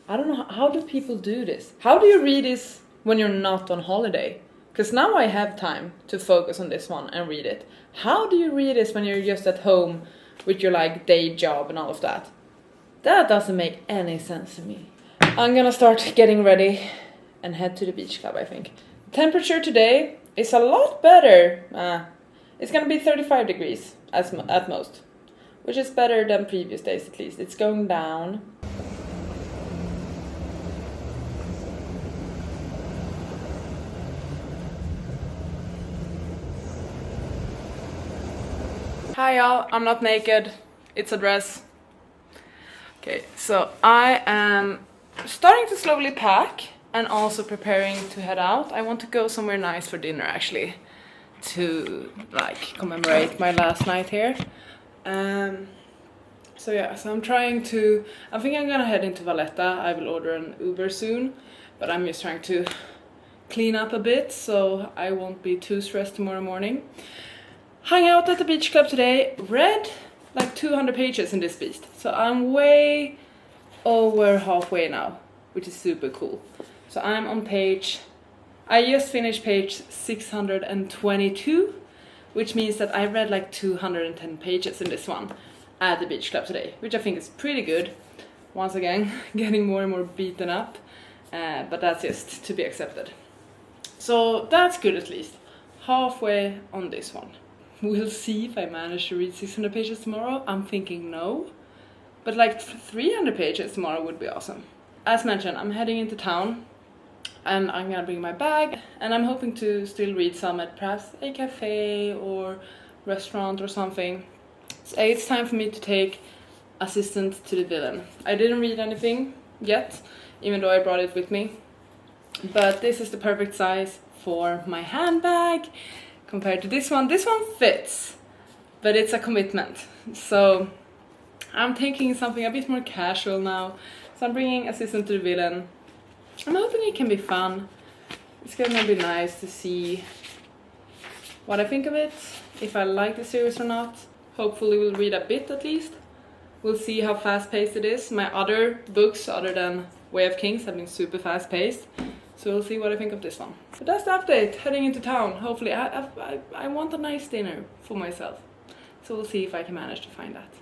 I don't know, how do people do this? How do you read this when you're not on holiday? Because now I have time to focus on this one and read it. How do you read this when you're just at home with your like day job and all of that? That doesn't make any sense to me. I'm gonna start getting ready and head to the beach club, I think. Temperature today is a lot better. It's gonna be 35 degrees at most, which is better than previous days at least. It's going down. Hi y'all, I'm not naked. It's a dress. Okay, so I am starting to slowly pack and also preparing to head out. I want to go somewhere nice for dinner actually, to like commemorate my last night here. So yeah, so I think I'm gonna head into Valletta. I will order an Uber soon, but I'm just trying to clean up a bit so I won't be too stressed tomorrow morning. Hung out at the beach club today, read like 200 pages in this beast. So I'm way over halfway now, which is super cool. So I'm on I just finished page 622, which means that I read like 210 pages in this one at the beach club today, which I think is pretty good. Once again, getting more and more beaten up, but that's just to be accepted. So that's good at least. Halfway on this one. We'll see if I manage to read 600 pages tomorrow. I'm thinking no, but like 300 pages tomorrow would be awesome. As mentioned, I'm heading into town and I'm gonna bring my bag, and I'm hoping to still read some at perhaps a cafe or restaurant or something. So it's time for me to take Assistant to the Villain. I didn't read anything yet, even though I brought it with me, but this is the perfect size for my handbag compared to this one. This one fits, but it's a commitment. So I'm thinking something a bit more casual now. So I'm bringing Assistant to the Villain. I'm hoping it can be fun. It's gonna be nice to see what I think of it, if I like the series or not. Hopefully we'll read a bit at least. We'll see how fast-paced it is. My other books, other than Way of Kings, have been super fast-paced. So we'll see what I think of this one. But that's the update, heading into town. Hopefully, I want a nice dinner for myself. So we'll see if I can manage to find that.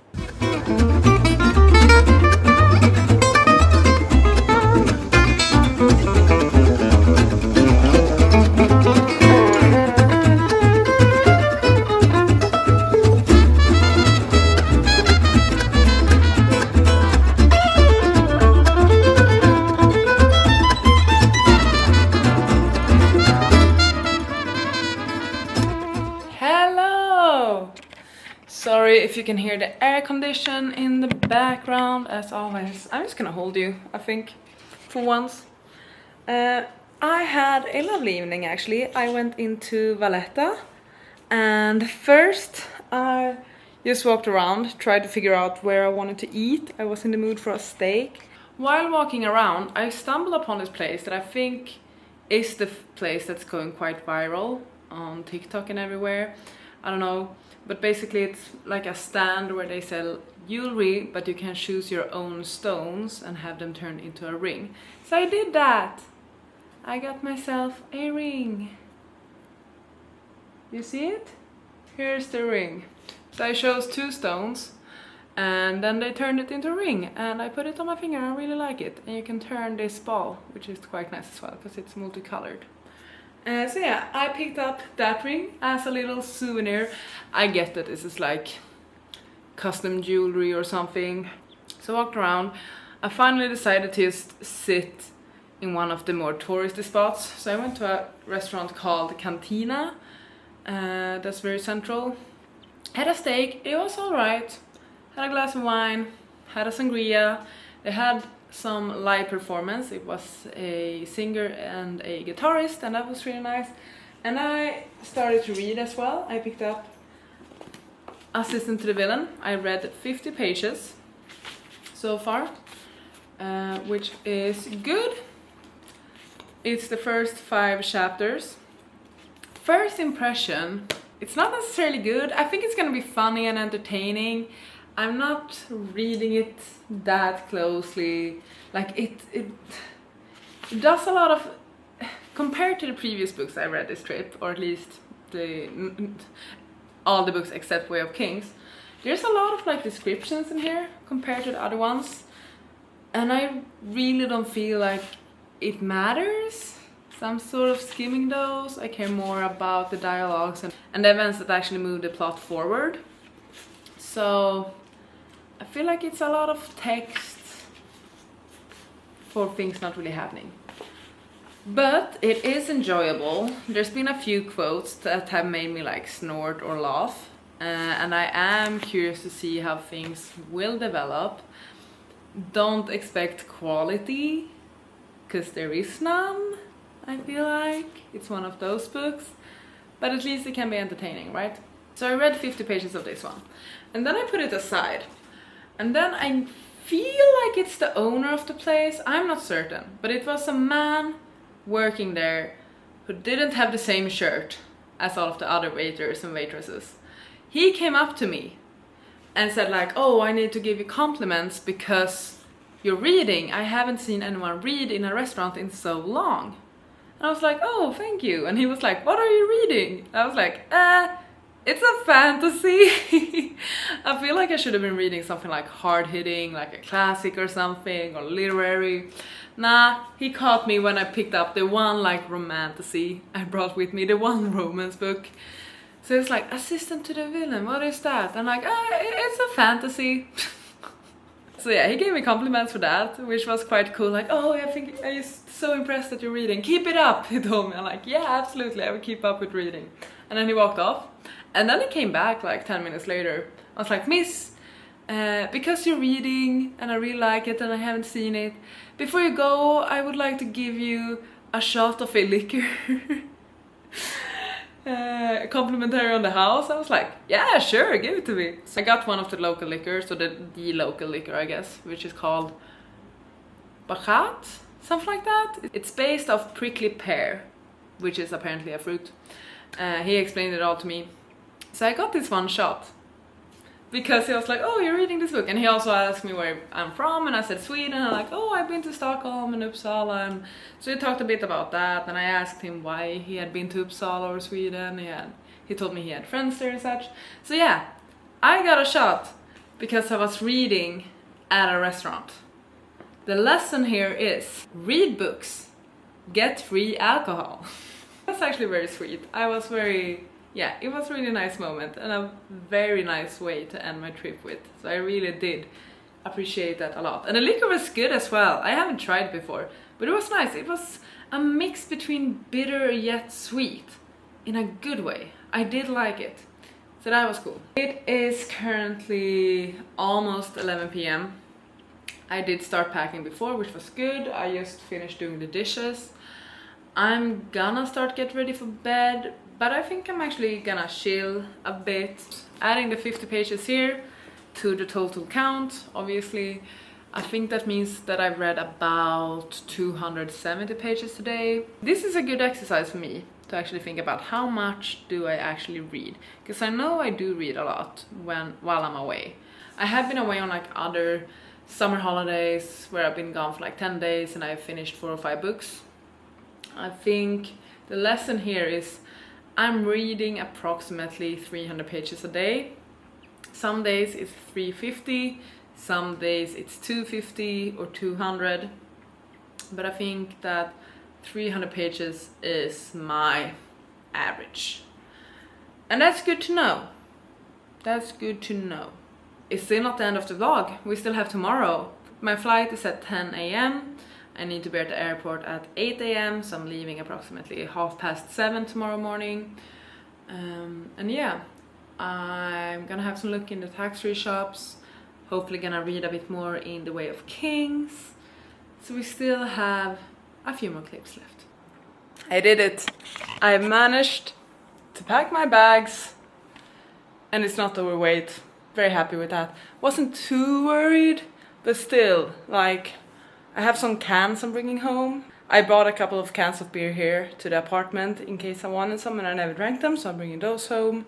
Sorry if you can hear the air condition in the background, as always. I'm just gonna hold you, I think, for once. I had a lovely evening actually. I went into Valletta and first I just walked around, tried to figure out where I wanted to eat. I was in the mood for a steak. While walking around, I stumbled upon this place that I think is the place that's going quite viral on TikTok and everywhere. I don't know, but basically it's like a stand where they sell jewelry, but you can choose your own stones and have them turned into a ring. So I did that. I got myself a ring. You see it? Here's the ring. So I chose 2 stones and then they turned it into a ring and I put it on my finger. I really like it. And you can turn this ball, which is quite nice as well because it's multicolored. So yeah, I picked up that ring as a little souvenir. I get that this is like custom jewelry or something. So I walked around. I finally decided to just sit in one of the more touristy spots. So I went to a restaurant called Cantina. That's very central. Had a steak, it was alright. Had a glass of wine, had a sangria. They had some live performance. It was a singer and a guitarist and that was really nice. And I started to read as well. I picked up Assistant to the Villain. I read 50 pages so far, which is good. It's the first 5 chapters. First impression, it's not necessarily good. I think it's gonna be funny and entertaining. I'm not reading it that closely. Like it does a lot of, compared to the previous books I read this trip, or at least all the books except Way of Kings, there's a lot of like descriptions in here compared to the other ones, and I really don't feel like it matters. So I'm sort of skimming those. I care more about the dialogues and the events that actually move the plot forward. So I feel like it's a lot of text for things not really happening. But it is enjoyable. There's been a few quotes that have made me like snort or laugh. And I am curious to see how things will develop. Don't expect quality, because there is none, I feel like. It's one of those books. But at least it can be entertaining, right? So I read 50 pages of this one. And then I put it aside. And then I feel like it's the owner of the place. I'm not certain. But it was a man working there who didn't have the same shirt as all of the other waiters and waitresses. He came up to me and said like, oh, I need to give you compliments because you're reading. I haven't seen anyone read in a restaurant in so long. And I was like, oh, thank you. And he was like, what are you reading? I was like, it's a fantasy. I feel like I should have been reading something like hard-hitting, like a classic or something, or literary. Nah, he caught me when I picked up the one like romantasy I brought with me, the one romance book. So it's like, Assistant to the Villain, what is that? I'm like, it's a fantasy. So yeah, he gave me compliments for that, which was quite cool. Like, oh, I think I'm just so impressed that you're reading. Keep it up, he told me. I'm like, yeah, absolutely, I will keep up with reading. And then he walked off. And then he came back like 10 minutes later. I was like, Miss, because you're reading and I really like it and I haven't seen it, before you go, I would like to give you a shot of a liquor. Complimentary on the house. I was like, yeah, sure, give it to me. So I got one of the local liquors, or the local liquor, I guess, which is called Bachat, something like that. It's based off prickly pear, which is apparently a fruit. He explained it all to me. So I got this one shot because he was like, oh, you're reading this book. And he also asked me where I'm from, and I said Sweden. And I'm like, oh, I've been to Stockholm and Uppsala. And so he talked a bit about that, and I asked him why he had been to Uppsala or Sweden. He told me he had friends there and such. So yeah, I got a shot because I was reading at a restaurant. The lesson here is, read books, get free alcohol. That's actually very sweet. It was a really nice moment and a very nice way to end my trip with. So I really did appreciate that a lot. And the liquor was good as well. I haven't tried before, but it was nice. It was a mix between bitter yet sweet in a good way. I did like it. So that was cool. It is currently almost 11 p.m. I did start packing before, which was good. I just finished doing the dishes. I'm gonna start get ready for bed, but I think I'm actually gonna chill a bit. Adding the 50 pages here to the total count, obviously, I think that means that I've read about 270 pages today. This is a good exercise for me to actually think about how much do I actually read, because I know I do read a lot while I'm away. I have been away on like other summer holidays where I've been gone for like 10 days and I've finished 4 or 5 books. I think the lesson here is I'm reading approximately 300 pages a day. Some days it's 350, some days it's 250 or 200, but I think that 300 pages is my average. And that's good to know. That's good to know. It's still not the end of the vlog. We still have tomorrow. My flight is at 10 a.m. I need to be at the airport at 8 a.m. so I'm leaving approximately 7:30 tomorrow morning. And yeah, I'm gonna have some look in the tax-free shops. Hopefully gonna read a bit more in the Way of Kings. So we still have a few more clips left. I did it. I managed to pack my bags and it's not overweight. Very happy with that. Wasn't too worried, but still, like, I have some cans I'm bringing home. I bought a couple of cans of beer here to the apartment in case I wanted some and I never drank them, so I'm bringing those home.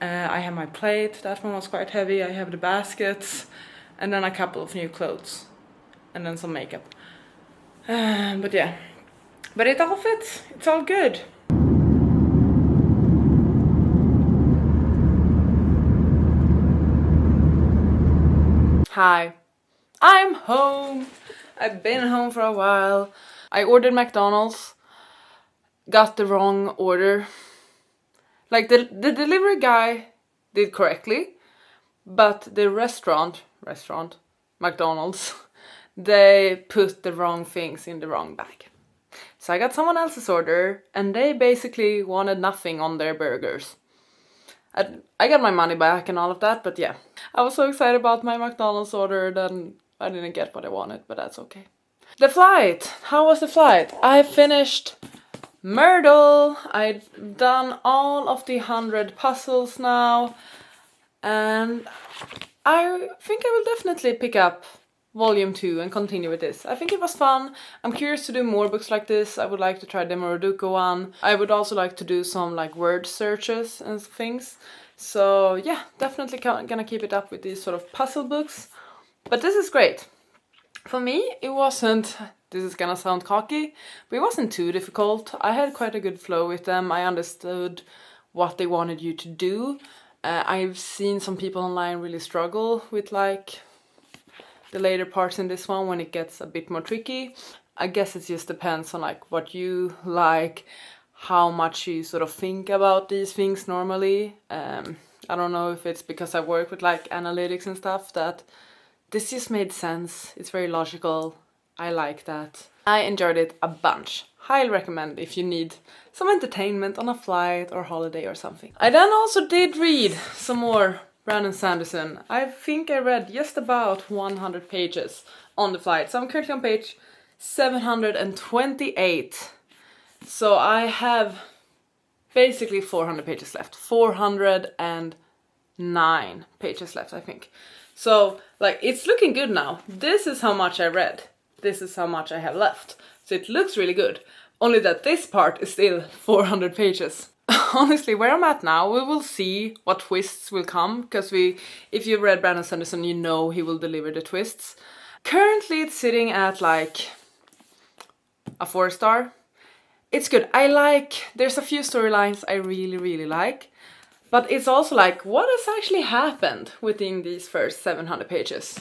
I have my plate, that one was quite heavy. I have the baskets and then a couple of new clothes and then some makeup. But yeah, but it all fits, it's all good. Hi, I'm home. I've been home for a while. I ordered McDonald's, got the wrong order. Like the delivery guy did correctly, but the restaurant, McDonald's, they put the wrong things in the wrong bag. So I got someone else's order and they basically wanted nothing on their burgers. I got my money back and all of that, but yeah. I was so excited about my McDonald's order, then I didn't get what I wanted, but that's okay. The flight! How was the flight? I finished Myrtle. I've done all of the 100 puzzles now. And I think I will definitely pick up volume 2 and continue with this. I think it was fun. I'm curious to do more books like this. I would like to try the Moroduko one. I would also like to do some like word searches and things. So yeah, definitely gonna keep it up with these sort of puzzle books. But this is great. For me, it wasn't, this is gonna sound cocky, but it wasn't too difficult. I had quite a good flow with them. I understood what they wanted you to do. I've seen some people online really struggle with like the later parts in this one when it gets a bit more tricky. I guess it just depends on like what you like, how much you sort of think about these things normally. I don't know if it's because I work with like analytics and stuff that this just made sense. It's very logical. I like that. I enjoyed it a bunch. Highly recommend if you need some entertainment on a flight or holiday or something. I then also did read some more Brandon Sanderson. I think I read just about 100 pages on the flight. So I'm currently on page 728. So I have basically 400 pages left. 409 pages left, I think. So, like, it's looking good now. This is how much I read. This is how much I have left. So it looks really good. Only that this part is still 400 pages. Honestly, where I'm at now, we will see what twists will come. Because if you've read Brandon Sanderson, you know he will deliver the twists. Currently, it's sitting at, like, a 4-star. It's good. There's a few storylines I really, really like. But it's also like, what has actually happened within these first 700 pages?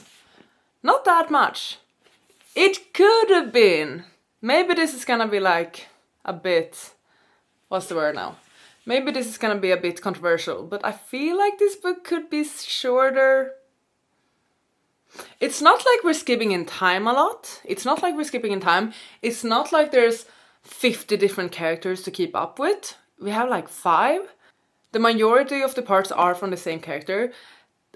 Not that much. It could have been. Maybe this is gonna be like a bit, what's the word now? Maybe this is gonna be a bit controversial, but I feel like this book could be shorter. It's not like we're skipping in time a lot. It's not like we're skipping in time. It's not like there's 50 different characters to keep up with. We have like 5. The majority of the parts are from the same character.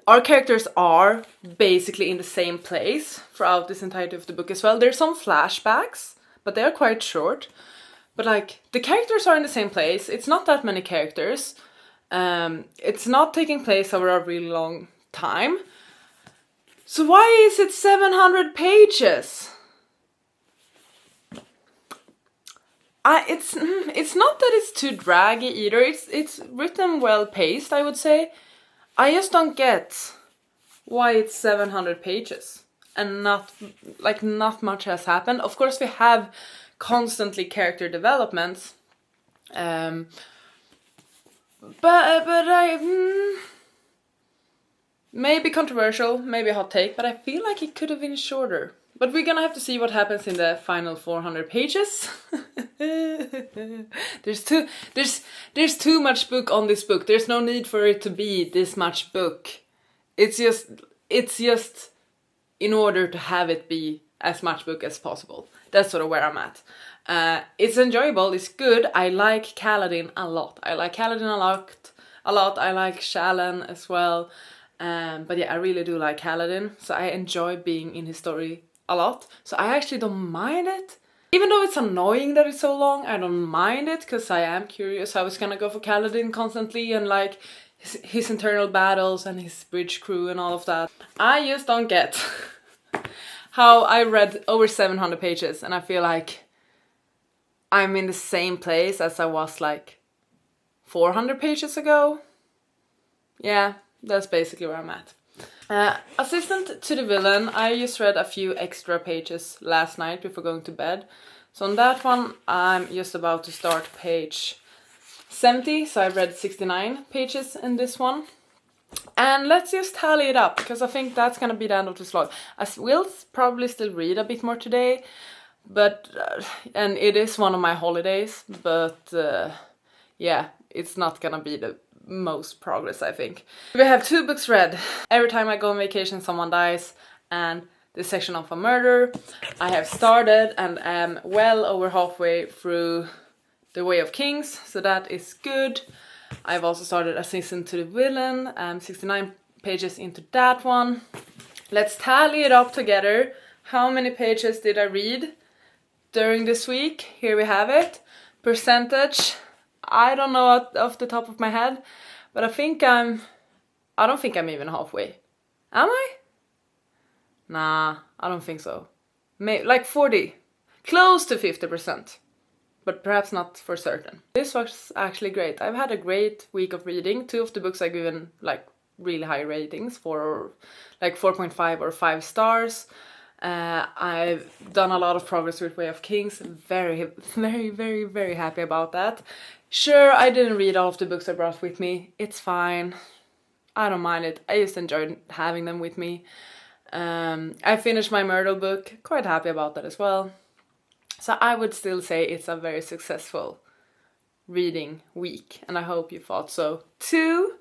Our characters are basically in the same place throughout this entirety of the book as well. There's some flashbacks, but they are quite short. but like the characters are in the same place. It's not that many characters. It's not taking place over a really long time. So why is it 700 pages? It's not that it's too draggy either. It's written well paced, I would say. I just don't get why it's 700 pages and not much has happened. Of course, we have constantly character developments, but I maybe controversial, maybe a hot take, but I feel like it could have been shorter. But we're gonna have to see what happens in the final 400 pages. There's too much book on this book. There's no need for it to be this much book. It's just in order to have it be as much book as possible. That's sort of where I'm at. It's enjoyable. It's good. I like Kaladin a lot. I like Shallan as well. But yeah, I really do like Kaladin. So I enjoy being in his story a lot. So I actually don't mind it. Even though it's annoying that it's so long, I don't mind it because I am curious how it's gonna go for Kaladin constantly and like his internal battles and his bridge crew and all of that. I just don't get how I read over 700 pages and I feel like I'm in the same place as I was like 400 pages ago. Yeah, that's basically where I'm at. Assistant to the Villain, I just read a few extra pages last night before going to bed. So on that one, I'm just about to start page 70, so I read 69 pages in this one. And let's just tally it up, because I think that's gonna be the end of this vlog. I will probably still read a bit more today, but and it is one of my holidays, but yeah, it's not gonna be the most progress, I think. We have 2 books read. Every time I go on vacation someone dies, and the Section of a Murder. I have started and am well over halfway through The Way of Kings, so that is good. I've also started Assistant to the Villain. I'm 69 pages into that one. Let's tally it up together. How many pages did I read during this week? Here we have it. Percentage. I don't know off the top of my head, but I don't think I'm even halfway. Am I? Nah, I don't think so. Like 40. Close to 50%. But perhaps not for certain. This was actually great. I've had a great week of reading. 2 of the books I've given like really high ratings for, like 4.5 or 5 stars. I've done a lot of progress with Way of Kings. Very, very, very, very happy about that. Sure, I didn't read all of the books I brought with me. It's fine. I don't mind it. I just enjoyed having them with me. I finished my Myrtle book. Quite happy about that as well. So I would still say it's a very successful reading week, and I hope you thought so too.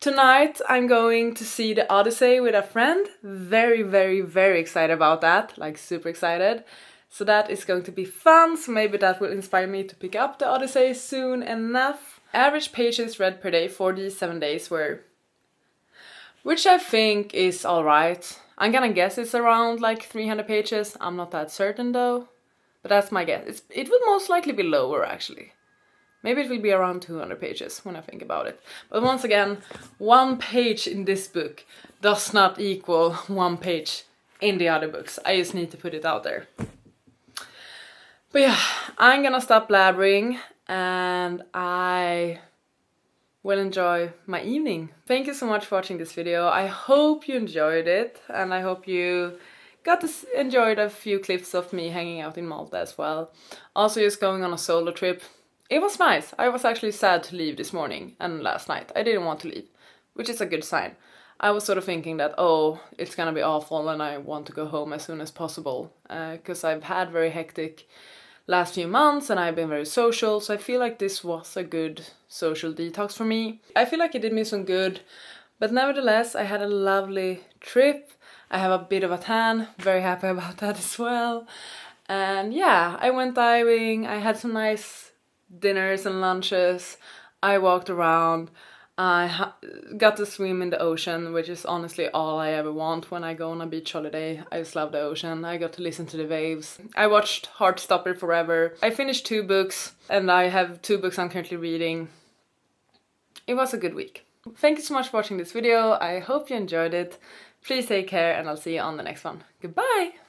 Tonight I'm going to see The Odyssey with a friend. Very, very, very excited about that. Like super excited. So that is going to be fun. So maybe that will inspire me to pick up The Odyssey soon enough. Average pages read per day for these 7 days were... which I think is alright. I'm gonna guess it's around like 300 pages. I'm not that certain though. But that's my guess. It will most likely be lower actually. Maybe it will be around 200 pages when I think about it. But once again, 1 page in this book does not equal 1 page in the other books. I just need to put it out there. But yeah, I'm gonna stop blabbering and I will enjoy my evening. Thank you so much for watching this video. I hope you enjoyed it and I hope you got to enjoy a few clips of me hanging out in Malta as well. Also just going on a solo trip. It was nice. I was actually sad to leave this morning and last night. I didn't want to leave, which is a good sign. I was sort of thinking that, oh, it's gonna be awful and I want to go home as soon as possible. Because I've had very hectic last few months and I've been very social. So I feel like this was a good social detox for me. I feel like it did me some good. But nevertheless, I had a lovely trip. I have a bit of a tan. Very happy about that as well. And yeah, I went diving. I had some nice dinners and lunches. I walked around. got to swim in the ocean, which is honestly all I ever want when I go on a beach holiday. I just love the ocean. I got to listen to the waves. I watched Heartstopper forever. I finished 2 books, and I have 2 books I'm currently reading. It was a good week. Thank you so much for watching this video. I hope you enjoyed it. Please take care, and I'll see you on the next one. Goodbye!